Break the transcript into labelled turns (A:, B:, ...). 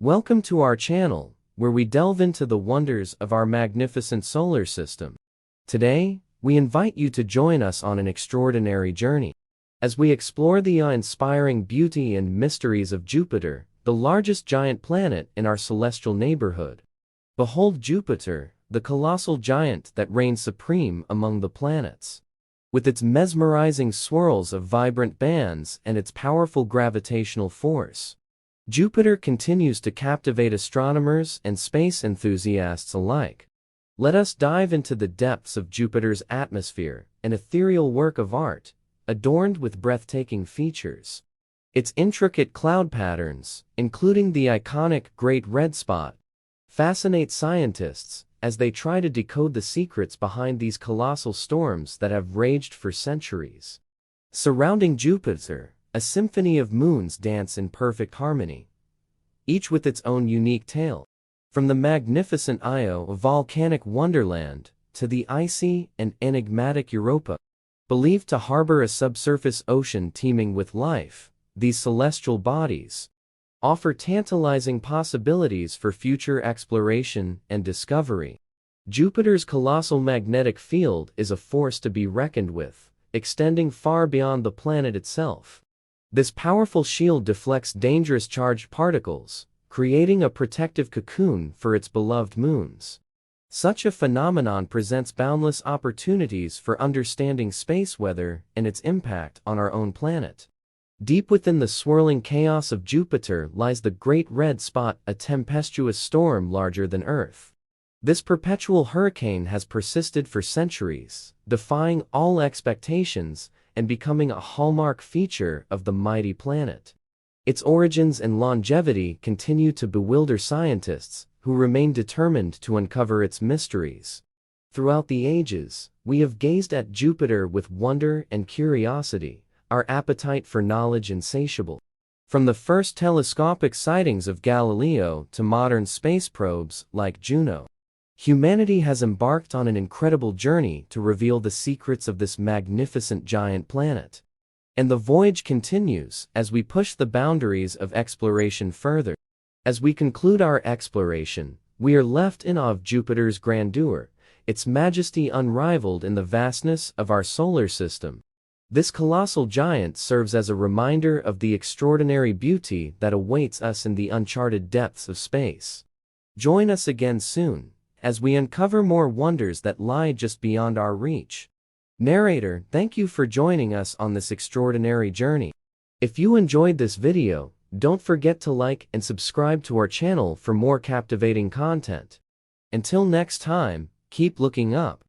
A: Welcome to our channel, where we delve into the wonders of our magnificent solar system. Today, we invite you to join us on an extraordinary journey as we explore the awe-inspiring beauty and mysteries of Jupiter, the largest giant planet in our celestial neighborhood. Behold Jupiter, the colossal giant that reigns supreme among the planets. With its mesmerizing swirls of vibrant bands and its powerful gravitational force, Jupiter continues to captivate astronomers and space enthusiasts alike. Let us dive into the depths of Jupiter's atmosphere, an ethereal work of art, adorned with breathtaking features. Its intricate cloud patterns, including the iconic Great Red Spot, fascinate scientists as they try to decode the secrets behind these colossal storms that have raged for centuries. Surrounding Jupiter, a symphony of moons dance in perfect harmony, each with its own unique tale. From the magnificent Io, a volcanic wonderland, to the icy and enigmatic Europa, believed to harbor a subsurface ocean teeming with life, these celestial bodies offer tantalizing possibilities for future exploration and discovery. Jupiter's colossal magnetic field is a force to be reckoned with, extending far beyond the planet itself. This powerful shield deflects dangerous charged particles, creating a protective cocoon for its beloved moons. Such a phenomenon presents boundless opportunities for understanding space weather and its impact on our own planet. Deep within the swirling chaos of Jupiter lies the Great Red Spot, a tempestuous storm larger than Earth. This perpetual hurricane has persisted for centuries, defying all expectations and becoming a hallmark feature of the mighty planet. Its origins and longevity continue to bewilder scientists, who remain determined to uncover its mysteries. Throughout the ages, we have gazed at Jupiter with wonder and curiosity, our appetite for knowledge insatiable. From the first telescopic sightings of Galileo to modern space probes like Juno, humanity has embarked on an incredible journey to reveal the secrets of this magnificent giant planet. And the voyage continues as we push the boundaries of exploration further. As we conclude our exploration, we are left in awe of Jupiter's grandeur, its majesty unrivaled in the vastness of our solar system. This colossal giant serves as a reminder of the extraordinary beauty that awaits us in the uncharted depths of space. Join us again soon, as we uncover more wonders that lie just beyond our reach. Narrator, thank you for joining us on this extraordinary journey. If you enjoyed this video, don't forget to like and subscribe to our channel for more captivating content. Until next time, keep looking up.